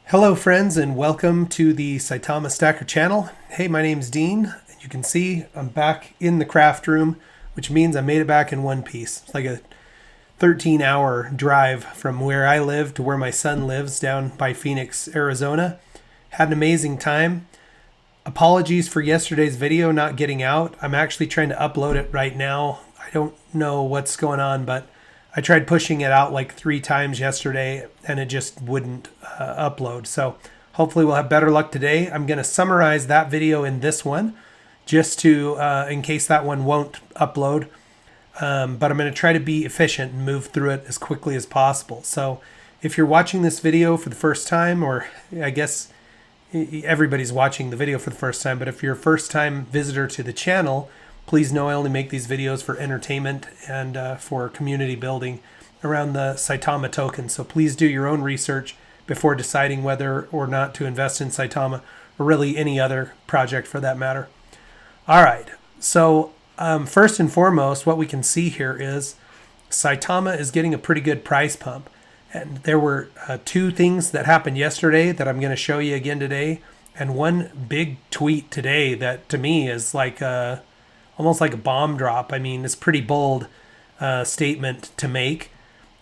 Hello friends and welcome to the Saitama Stacker channel. Hey, my name's Dean. You can see I'm back in the craft room, which means I made it back in one piece. It's like a 13-hour drive from where I live to where my son lives down by Phoenix, Arizona. Had an amazing time. Apologies for yesterday's video not getting out. I'm actually trying to upload it right now. I don't know what's going on, but I tried pushing it out like 3 times yesterday and it just wouldn't upload. So hopefully we'll have better luck today. I'm going to summarize that video in this one just to, in case that one won't upload. But I'm going to try to be efficient and move through it as quickly as possible. So if you're watching this video for the first time, or I guess everybody's watching the video for the first time, but if you're a first time visitor to the channel, please know I only make these videos for entertainment and for community building around the Saitama token. So please do your own research before deciding whether or not to invest in Saitama, or really any other project for that matter. All right, so first and foremost, what we can see here is Saitama is getting a pretty good price pump. And there were 2 things that happened yesterday that I'm going to show you again today, and one big tweet today that to me is like almost like a bomb drop. I mean, it's a pretty bold statement to make.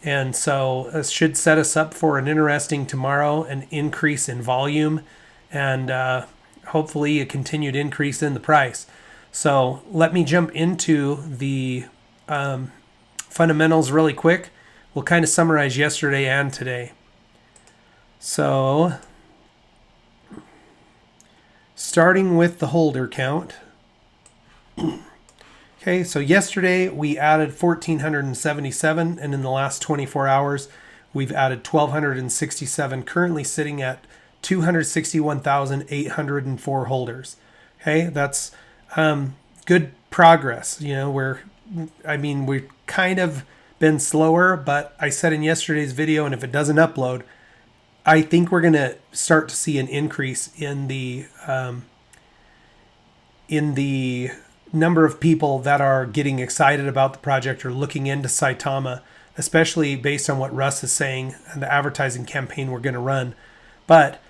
And so it should set us up for an interesting tomorrow, an increase in volume, and hopefully a continued increase in the price. So let me jump into the fundamentals really quick. We'll kind of summarize yesterday and today. So starting with the holder count. Okay, so yesterday we added 1,477, and in the last 24 hours we've added 1,267, currently sitting at 261,804 holders. Okay, that's good progress. You know, we've kind of been slower, but I said in yesterday's video, and if it doesn't upload, I think we're going to start to see an increase in the number of people that are getting excited about the project or looking into Saitama, especially based on what Russ is saying and the advertising campaign we're going to run. But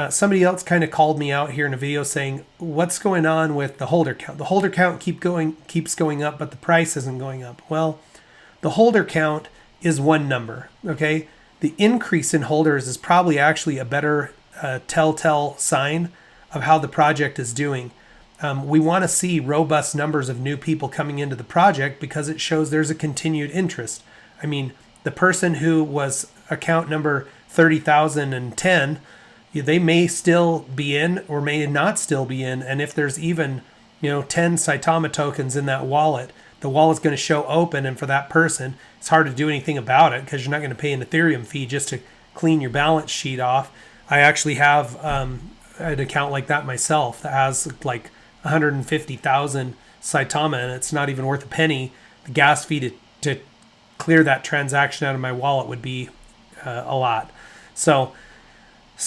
somebody else kind of called me out here in a video saying, what's going on with the holder count? The holder count keeps going up, but the price isn't going up. Well, the holder count is one number, okay? The increase in holders is probably actually a better telltale sign of how the project is doing. We want to see robust numbers of new people coming into the project because it shows there's a continued interest. I mean, the person who was account number 30,010, they may still be in or may not still be in. And if there's even, 10 Saitama tokens in that wallet, the wallet's going to show open. And for that person, it's hard to do anything about it because you're not going to pay an Ethereum fee just to clean your balance sheet off. I actually have an account like that myself that has like 150,000 Saitama, and it's not even worth a penny. The gas fee to clear that transaction out of my wallet would be a lot. So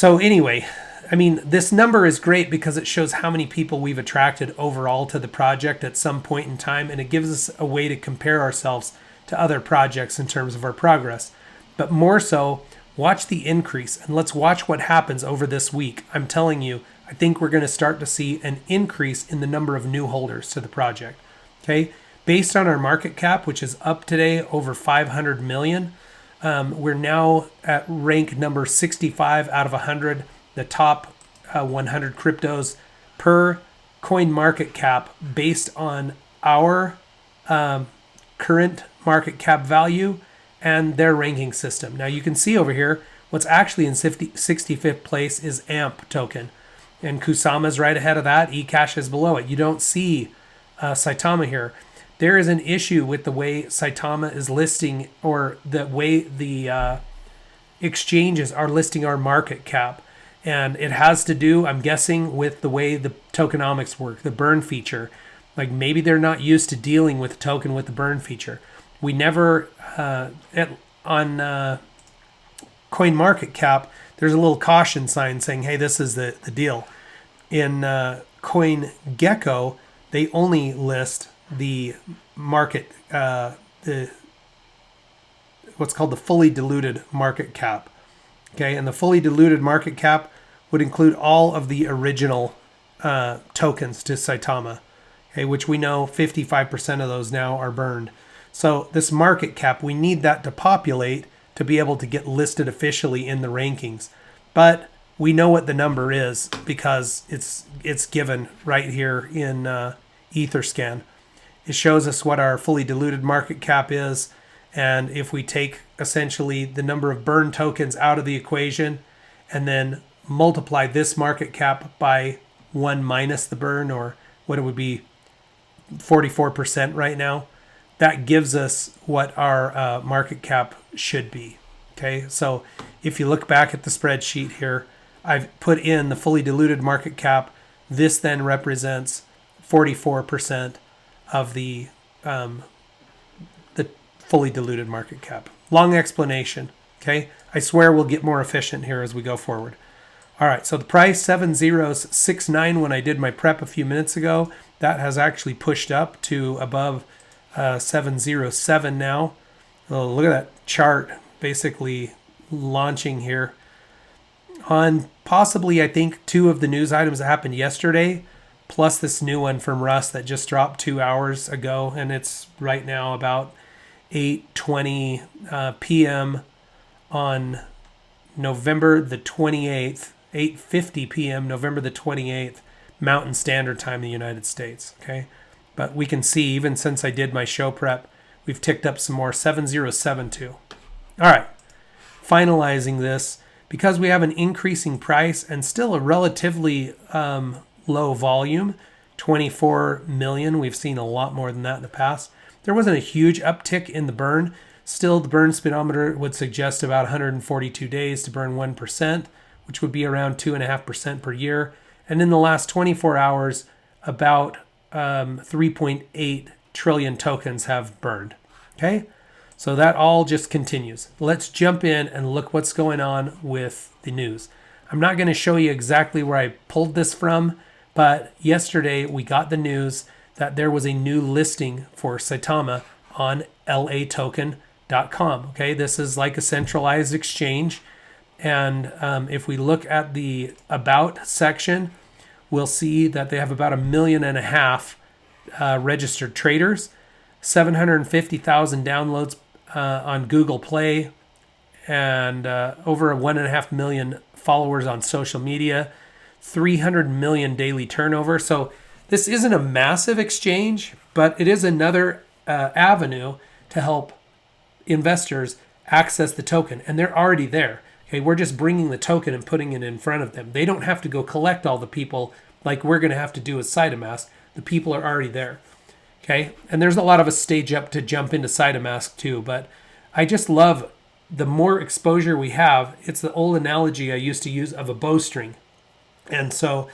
anyway, I mean, this number is great because it shows how many people we've attracted overall to the project at some point in time, and it gives us a way to compare ourselves to other projects in terms of our progress. But more so, watch the increase, and let's watch what happens over this week. I'm telling you, I think we're going to start to see an increase in the number of new holders to the project. Okay, based on our market cap, which is up today over 500 million, we're now at rank number 65 out of 100, the top 100 cryptos per coin market cap based on our current market cap value and their ranking system. Now you can see over here, what's actually in 65th place is AMP token. And Kusama's right ahead of that. eCash is below it. You don't see Saitama here. There is an issue with the way Saitama is listing, or the way the exchanges are listing our market cap. And it has to do, I'm guessing, with the way the tokenomics work, the burn feature. Like maybe they're not used to dealing with a token with the burn feature. We never, on coin market cap, there's a little caution sign saying, hey, this is the deal. In CoinGecko, they only list the market, what's called the fully diluted market cap. Okay, and the fully diluted market cap would include all of the original tokens to Saitama, okay, which we know 55% of those now are burned. So this market cap, we need that to populate to be able to get listed officially in the rankings. But we know what the number is because it's given right here in Etherscan. It shows us what our fully diluted market cap is. And if we take essentially the number of burn tokens out of the equation and then multiply this market cap by 1 minus the burn, or what it would be, 44% right now, that gives us what our market cap should be. Okay, so if you look back at the spreadsheet here, I've put in the fully diluted market cap. This then represents 44% of the fully diluted market cap. Long explanation. Okay, I swear we'll get more efficient here as we go forward. All right, so the price 7069 when I did my prep a few minutes ago, that has actually pushed up to above 707 now. Oh, look at that chart basically launching here on possibly, I think, 2 of the news items that happened yesterday, plus this new one from Russ that just dropped 2 hours ago, and it's right now about 8:20 p.m. on November the 28th, 8:50 p.m. November the 28th, Mountain Standard Time in the United States. Okay, but we can see even since I did my show prep, we've ticked up some more. 7072. All right, finalizing this because we have an increasing price and still a relatively low volume, 24 million. We've seen a lot more than that in the past. There wasn't a huge uptick in the burn. Still, the burn speedometer would suggest about 142 days to burn 1%, which would be around 2.5% per year. And in the last 24 hours, about 3.8 trillion tokens have burned. Okay, so that all just continues. Let's jump in and look what's going on with the news. I'm not going to show you exactly where I pulled this from, but yesterday we got the news that there was a new listing for Saitama on latoken.com. Okay, this is like a centralized exchange. And if we look at the About section, we'll see that they have about 1.5 million registered traders, 750,000 downloads on Google Play, and over 1.5 million followers on social media, 300 million daily turnover. So this isn't a massive exchange, but it is another avenue to help investors access the token. And they're already there. Okay, we're just bringing the token and putting it in front of them. They don't have to go collect all the people like we're going to have to do with Saitamask. The people are already there. Okay, and there's a lot of a stage up to jump into Saitamask too. But I just love the more exposure we have. It's the old analogy I used to use of a bowstring. And so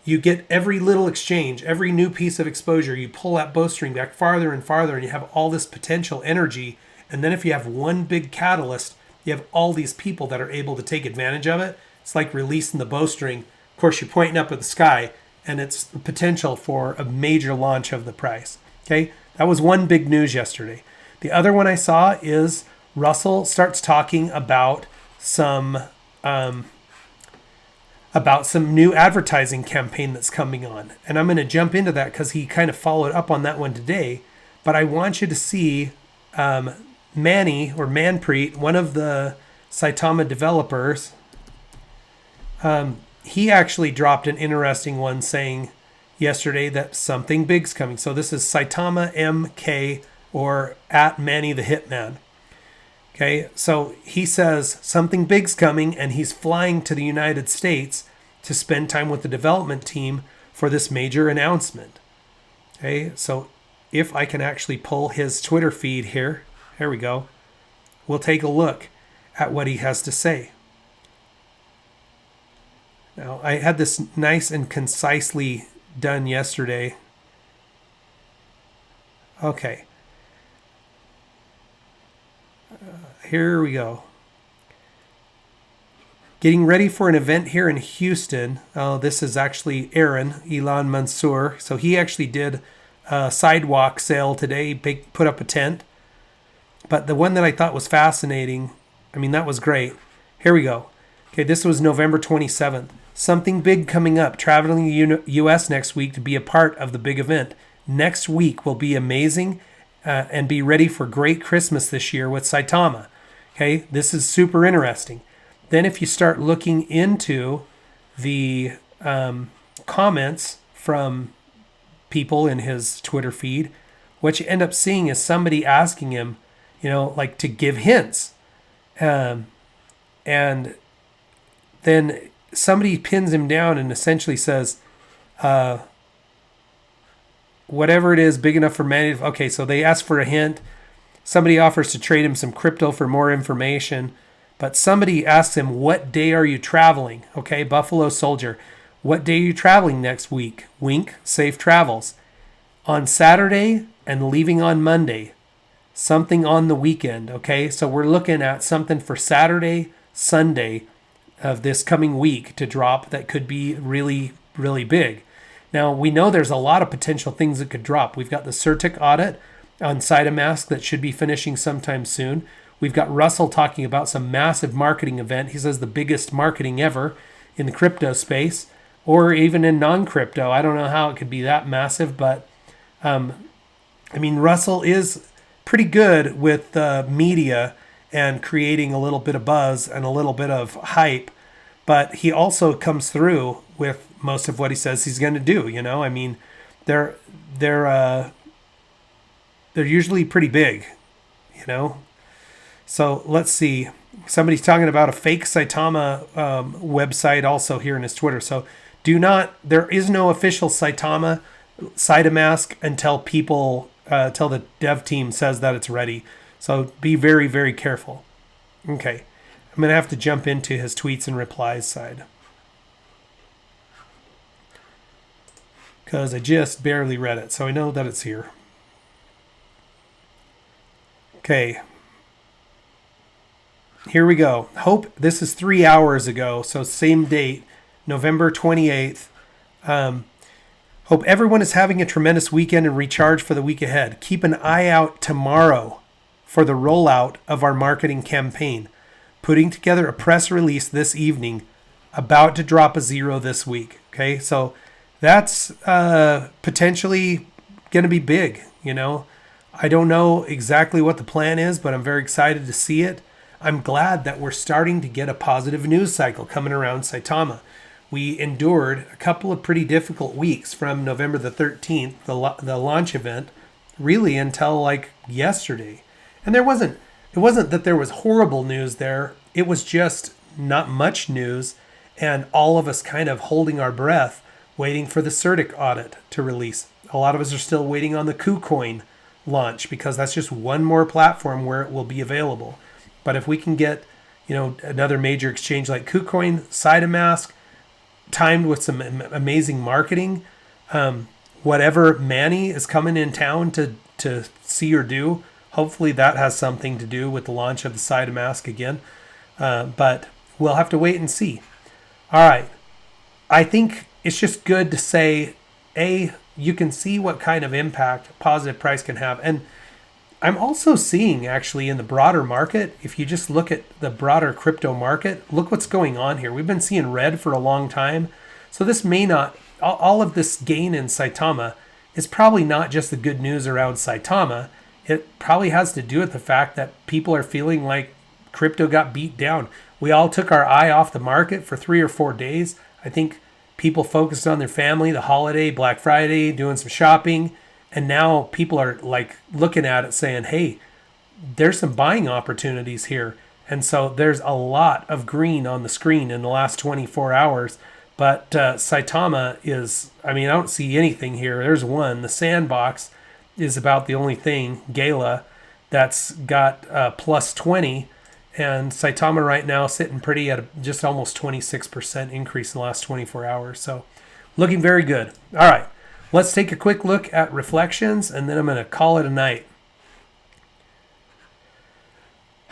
you get every little exchange, every new piece of exposure, you pull that bowstring back farther and farther, and you have all this potential energy. And then if you have one big catalyst, you have all these people that are able to take advantage of it. It's like releasing the bowstring. Of course, you're pointing up at the sky, and it's the potential for a major launch of the price. Okay, that was one big news yesterday. The other one I saw is Russell starts talking about some new advertising campaign that's coming on. And I'm going to jump into that because he kind of followed up on that one today. But I want you to see Manny or Manpreet, one of the Saitama developers, he actually dropped an interesting one saying yesterday that something big's coming. So this is Saitama MK or at Manny the Hitman. Okay, so he says something big's coming and he's flying to the United States to spend time with the development team for this major announcement. Okay, so if I can actually pull his Twitter feed here, here we go. We'll take a look at what he has to say. Now, I had this nice and concisely done yesterday. Okay. Here we go. Getting ready for an event here in Houston. This is actually Elon Mansour. So he actually did a sidewalk sale today. He put up a tent. But the one that I thought was fascinating, I mean, that was great. Here we go. Okay, this was November 27th. Something big coming up. Traveling the U.S. next week to be a part of the big event. Next week will be amazing and be ready for great Christmas this year with Saitama. Okay, this is super interesting. Then if you start looking into the comments from people in his Twitter feed, what you end up seeing is somebody asking him, like to give hints. And then somebody pins him down and essentially says, whatever it is, big enough for many. Okay, so they ask for a hint. Somebody offers to trade him some crypto for more information. But somebody asks him, what day are you traveling? Okay, Buffalo Soldier. What day are you traveling next week? Wink, safe travels. On Saturday and leaving on Monday. Something on the weekend, okay? So we're looking at something for Saturday, Sunday of this coming week to drop that could be really, really big. Now, we know there's a lot of potential things that could drop. We've got the CertiK audit on Saitamask that should be finishing sometime soon. We've got Russell talking about some massive marketing event. He says the biggest marketing ever in the crypto space or even in non-crypto. I don't know how it could be that massive, but Russell is pretty good with media and creating a little bit of buzz and a little bit of hype, but he also comes through with most of what he says he's going to do. They're usually pretty big, So let's see. Somebody's talking about a fake Saitama website also here in his Twitter. So there is no official Saitamask until until the dev team says that it's ready. So be very, very careful. Okay. I'm going to have to jump into his tweets and replies side, because I just barely read it. So I know that it's here. Okay. Here we go. Hope this is 3 hours ago. So same date, November 28th. Hope everyone is having a tremendous weekend and recharge for the week ahead. Keep an eye out tomorrow for the rollout of our marketing campaign. Putting together a press release this evening, about to drop a zero this week. Okay, so that's potentially going to be big. I don't know exactly what the plan is, but I'm very excited to see it. I'm glad that we're starting to get a positive news cycle coming around Saitama. We endured a couple of pretty difficult weeks from November the 13th, the launch event, really until like yesterday. And it wasn't that there was horrible news there. It was just not much news, and all of us kind of holding our breath, waiting for the CertiK audit to release. A lot of us are still waiting on the KuCoin launch because that's just one more platform where it will be available. But if we can get, another major exchange like KuCoin, Saitamask, timed with some amazing marketing, whatever Manny is coming in town to see or do, hopefully that has something to do with the launch of the Saitamask again. But we'll have to wait and see. All right. I think it's just good to say, you can see what kind of impact positive price can have. And I'm also seeing actually in the broader market, if you just look at the broader crypto market, look what's going on here. We've been seeing red for a long time. So this may not, all of this gain in Saitama is probably not just the good news around Saitama. It probably has to do with the fact that people are feeling like crypto got beat down. We all took our eye off the market for 3 or 4 days. I think people focused on their family, the holiday, Black Friday, doing some shopping. And now people are like looking at it saying, hey, there's some buying opportunities here. And so there's a lot of green on the screen in the last 24 hours. But Saitama is, I don't see anything here. There's one. The Sandbox is about the only thing, Gala, that's got plus 20. And Saitama right now sitting pretty at just almost 26% increase in the last 24 hours. So looking very good. All right. Let's take a quick look at reflections, and then I'm going to call it a night.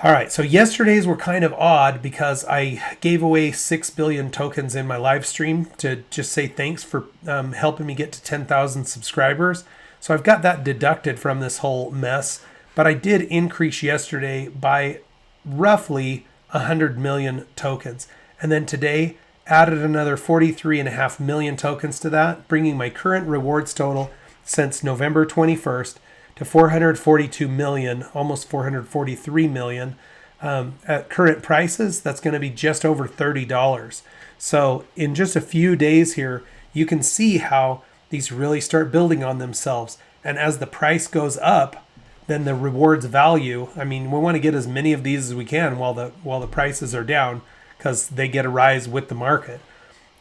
All right, so yesterday's were kind of odd because I gave away 6 billion tokens in my live stream to just say thanks for helping me get to 10,000 subscribers. So I've got that deducted from this whole mess, but I did increase yesterday by roughly 100 million tokens. And then today added another 43.5 million tokens to that, bringing my current rewards total since November 21st to 442 million, almost 443 million. At current prices, that's going to be just over $30. So in just a few days here, you can see how these really start building on themselves. And as the price goes up, then the rewards value, I mean, we want to get as many of these as we can while the prices are down, because they get a rise with the market.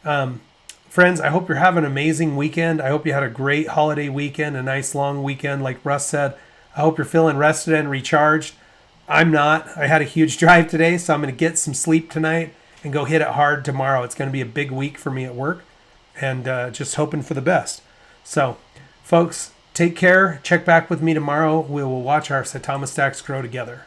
Friends, I hope you're having an amazing weekend. I hope you had a great holiday weekend, a nice long weekend like Russ said. I hope you're feeling rested and recharged. I'm not. I had a huge drive today, so I'm going to get some sleep tonight and go hit it hard tomorrow. It's going to be a big week for me at work, and just hoping for the best. So, folks, take care. Check back with me tomorrow. We will watch our Saitama stacks grow together.